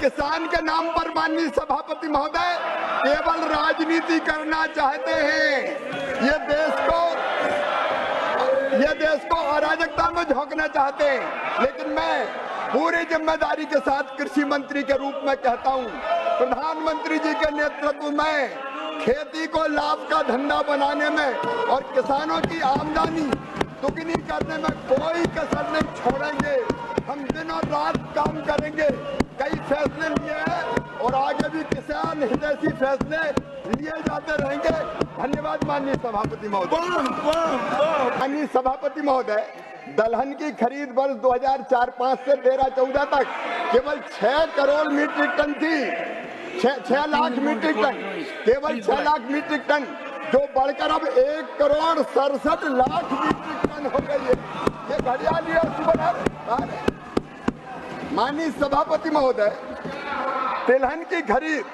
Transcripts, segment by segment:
किसान के नाम पर माननीय सभापति महोदय केवल राजनीति करना चाहते हैं। ये देश को अराजकता में झोंकना चाहते हैं। लेकिन मैं पूरी जिम्मेदारी के साथ कृषि मंत्री के रूप में कहता हूं, प्रधानमंत्री जी के नेतृत्व में खेती को लाभ का धंधा बनाने में और किसानों की आमदनी दुगनी करने में कोई कसर नहीं छोड़ेंगे। हम दिन और रात काम करेंगे। कई फैसले लिए हैं और आगे भी किसान हितैषी फैसले लिए जाते रहेंगे। धन्यवाद माननीय सभापति महोदय। माननीय सभापति महोदय, दलहन की खरीद वर्ष 2004-05 से 13-14 तक केवल 6 करोड़ मीट्रिक टन थी। 6 लाख मीट्रिक टन, केवल 6 लाख मीट्रिक टन, जो बढ़कर अब 1 करोड़ 67 लाख मीट्रिक टन हो गई है। ये घड़ियाली और सुबह। माननीय सभापति महोदय, तिलहन की खरीद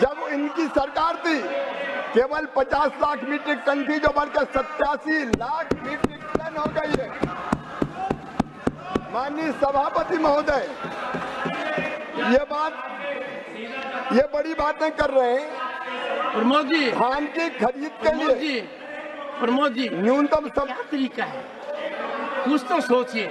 जब इनकी सरकार थी केवल 50 लाख मीट्रिक टन थी, जो बढ़कर 87 लाख मीट्रिक टन हो गई है। माननीय सभापति महोदय, ये बड़ी बातें कर रहे हैं। प्रमोद जी, धान की खरीद के लिए प्रमोद जी न्यूनतम क्या तरीका है? कुछ तो सोचिए,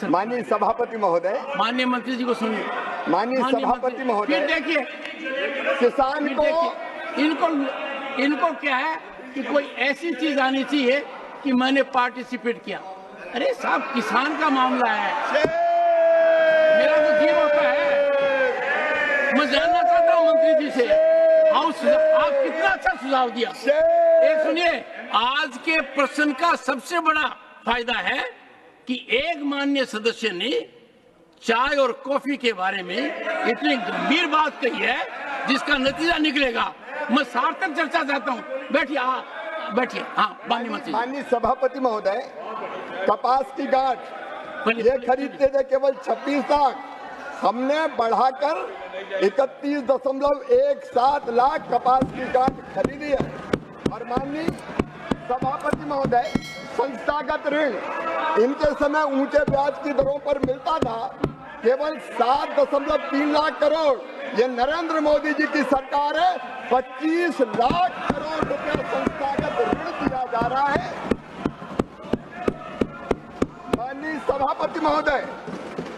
माननीय सभापति महोदय, माननीय मंत्री जी को सुनिए। माननीय सभापति महोदय, देखिए किसान को इनको क्या है कि कोई ऐसी चीज आनी चाहिए कि मैंने पार्टिसिपेट किया। अरे साहब, किसान का मामला है, मेरा तो जीव होता है। मैं जानना चाहता हूँ मंत्री जी से, आप कितना अच्छा सुझाव दिया। एक सुनिए, आज के प्रश्न का सबसे बड़ा फायदा है कि एक माननीय सदस्य ने चाय और कॉफी के बारे में इतनी गंभीर बात कही है जिसका नतीजा निकलेगा। मैं सार्थक चर्चा चाहता हूँ। बैठिए। हाँ, माननीय सभापति महोदय, कपास की गांठ ये खरीदते थे केवल 26 लाख, हमने बढ़ाकर 31.17 लाख कपास की गांठ खरीदी है। और माननीय सभापति महोदय, संस्थागत ऋण इनके समय ऊंचे ब्याज की दरों पर मिलता था केवल 7.3 लाख करोड़। ये नरेंद्र मोदी जी की सरकार है, 25 लाख करोड़ रुपए संस्थागत ऋण दिया जा रहा है। माननीय सभापति महोदय,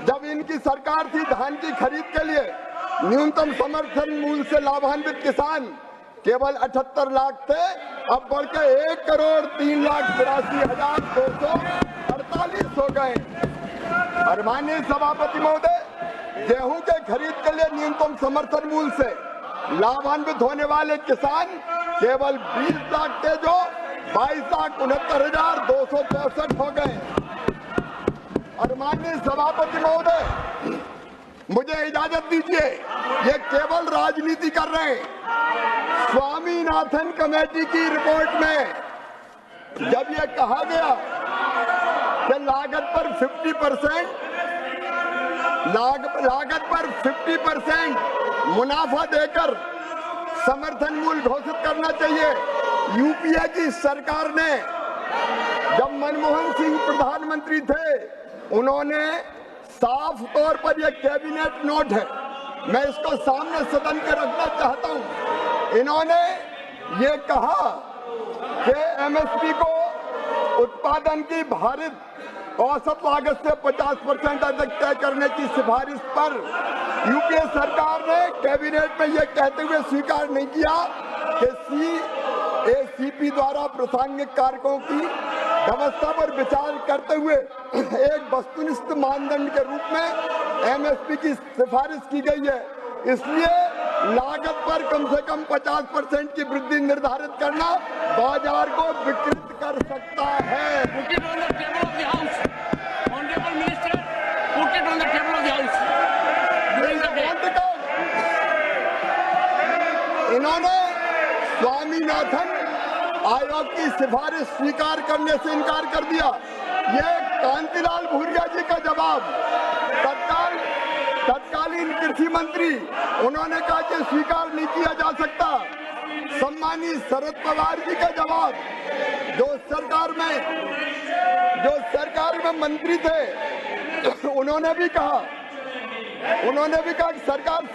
जब इनकी सरकार थी धान की खरीद के लिए न्यूनतम समर्थन मूल्य से लाभान्वित किसान केवल 78 लाख थे, अब बढ़कर 1,83,82,248 हो गए। और माननीय सभापति महोदय, गेहूं के खरीद के लिए न्यूनतम समर्थन मूल्य से लाभान्वित होने वाले किसान केवल 20 लाख थे, जो 22,69,263 हो गए। और माननीय सभापति महोदय, मुझे इजाजत दीजिए, ये केवल राजनीति कर रहे हैं। स्वामीनाथन कमेटी की रिपोर्ट में जब ये कहा गया कि लागत पर 50% मुनाफा देकर समर्थन मूल्य घोषित करना चाहिए, यूपीए की सरकार ने, जब मनमोहन सिंह प्रधानमंत्री थे, उन्होंने साफ तौर पर यह कैबिनेट नोट है, मैं इसको सामने सदन के रखना चाहता हूं। इन्होंने ये कहा कि एमएसपी को उत्पादन की भारित औसत लागत से 50% अधिक तय करने की सिफारिश पर यूपीए सरकार ने कैबिनेट में यह कहते हुए स्वीकार नहीं किया कि सीएसीपी द्वारा प्रासंगिक कारकों की व्यवस्था पर विचार करते हुए एक वस्तुनिष्ठ मानदंड के रूप में एमएसपी की सिफारिश की गई है। इसलिए लागत पर कम से कम 50% की वृद्धि निर्धारित करना बाजार को विकृत कर सकता है। इन्होंने स्वामीनाथन आयोग की सिफारिश स्वीकार करने से इनकार कर दिया। ये कांतिलाल भूरिया जी का जवाब, तत्कालीन कृषि मंत्री, उन्होंने कहा कि स्वीकार नहीं किया जा सकता। सम्मानी शरद पवार जी का जवाब, जो सरकार में मंत्री थे, उन्होंने भी कहा कि सरकार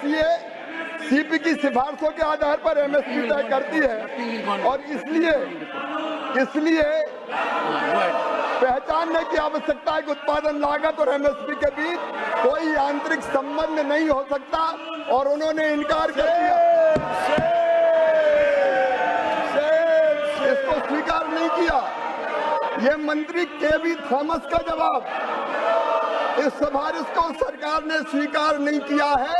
सीपी की सिफारिशों के आधार पर एमएसपी तय करती है और इसलिए पहचानने की आवश्यकता है कि उत्पादन लागत और एमएसपी के बीच कोई आंतरिक संबंध नहीं हो सकता और उन्होंने इनकार कर दिया, इसको स्वीकार नहीं किया। ये मंत्री केवी थॉमस का जवाब, इस सिफारिश को सरकार ने स्वीकार नहीं किया है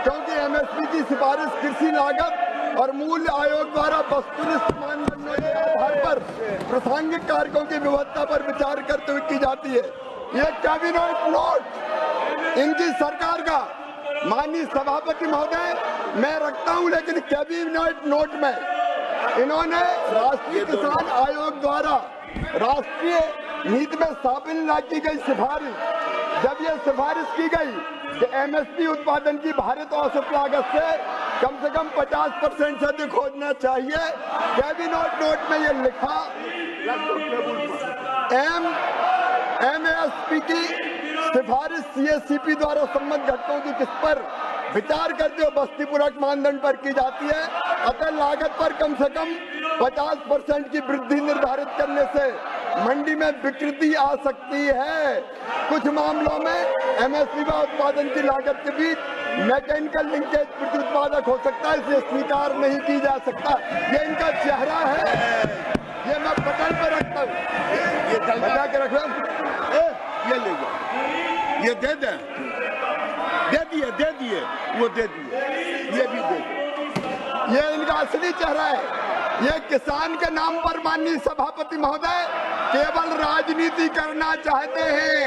क्योंकि एमएसपी की सिफारिश कृषि लागत और मूल्य आयोग द्वारा वस्तुनिष्ठ मानदंडों के आधार पर प्रासंगिक कारकों की विविधता पर विचार करते हुए की जाती है। ये कैबिनेट नोट इनकी सरकार का, माननीय सभापति महोदय, मैं रखता हूं, लेकिन कैबिनेट नोट में इन्होंने राष्ट्रीय किसान आयोग द्वारा राष्ट्रीय नीति में शामिल न की गई सिफारिश, जब यह सिफारिश की गई कि एमएसपी उत्पादन की भारित औसत लागत से कम 50% से अधिक होना चाहिए, कैबिनेट नोट में यह लिखा एमएसपी की सिफारिश सीएससीपी द्वारा संबंधित घटकों की किस पर विचार करते हुए बस्ती पूरक मानदंड पर की जाती है, अतः लागत पर कम से कम 50% की वृद्धि निर्धारित करने से मंडी में विकृति आ सकती है। कुछ मामलों में एमएसपी व उत्पादन की लागत के बीच मैकेनिकल लिंकेज उत्पादक हो सकता है, इसे स्वीकार नहीं की जा सकता। ये इनका चेहरा है, ये मैं पटल पर रखता हूँ, ये बचा के रख लो, ये ले जाओ, ये दे दें, दे दिए, वो दे दिए, ये भी दे, ये इनका असली चेहरा है। ये किसान के नाम पर माननीय सभापति महोदय केवल राजनीति करना चाहते हैं,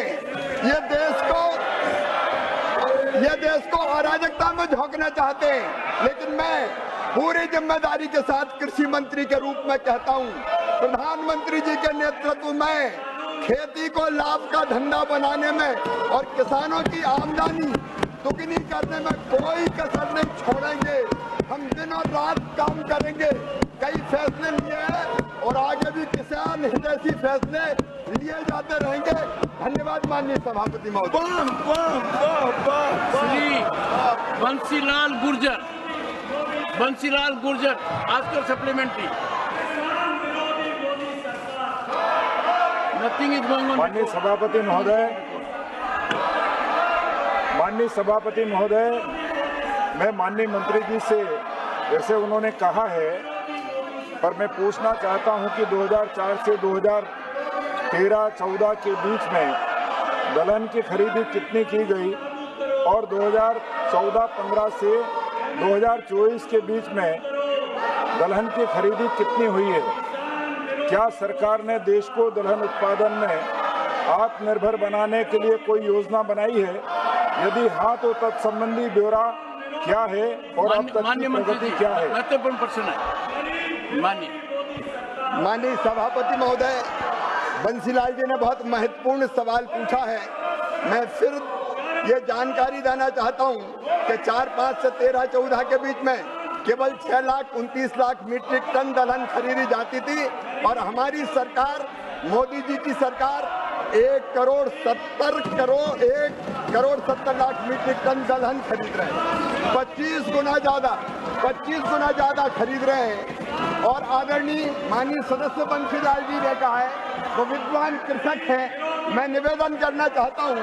ये देश को अराजकता में झोंकना चाहते हैं। लेकिन मैं पूरी जिम्मेदारी के साथ कृषि मंत्री के रूप में कहता हूं, प्रधानमंत्री जी के नेतृत्व में खेती को लाभ का धंधा बनाने में और किसानों की आमदनी दुगनी करने में कोई कसर नहीं छोड़ेंगे। हम दिन और रात काम करेंगे, कई फैसले लिए हैं और आगे भी किसान हितैषी फैसले लिए जाते रहेंगे। धन्यवाद माननीय सभापति महोदय। Shri Bansilal Gurjar after supplementary. Nothing is going on. माननीय सभापति महोदय, मैं माननीय मंत्री जी से, जैसे उन्होंने कहा है, पर मैं पूछना चाहता हूं कि 2004 से 2013-14 के बीच में दलहन की खरीदी कितनी की गई और 2014-15 से 2024 के बीच में दलहन की खरीदी कितनी हुई है? क्या सरकार ने देश को दलहन उत्पादन में आत्मनिर्भर बनाने के लिए कोई योजना बनाई है? यदि हाँ, तो तत्संबंधी ब्यौरा क्या है और अब तक की प्रगति क्या है? महत्वपूर्ण प्रश्न है माननीय सभापति महोदय, बंसीलाल जी ने बहुत महत्वपूर्ण सवाल पूछा है। मैं फिर ये जानकारी देना चाहता हूँ कि 4-5 से 13-14 के बीच में केवल 6,29,00,000 मीट्रिक टन दलहन खरीदी जाती थी और हमारी सरकार, मोदी जी की सरकार 1,70,00,000 मीट्रिक टन दलहन खरीद रहे हैं, 25 गुना ज्यादा खरीद रहे हैं। और आदरणीय माननीय सदस्य बंसीलाल जी ने कहा है, वो विद्वान कृषक हैं, मैं निवेदन करना चाहता हूं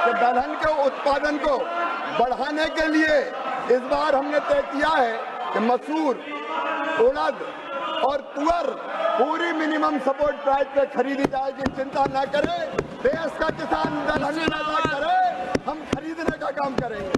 कि दलहन के उत्पादन को बढ़ाने के लिए इस बार हमने तय किया है कि मसूर, उड़द और तुअर पूरी मिनिमम सपोर्ट प्राइस पे खरीदी जाएगी। चिंता न करें, देश का किसान दलहन पैदा करे, हम खरीदने का काम करेंगे।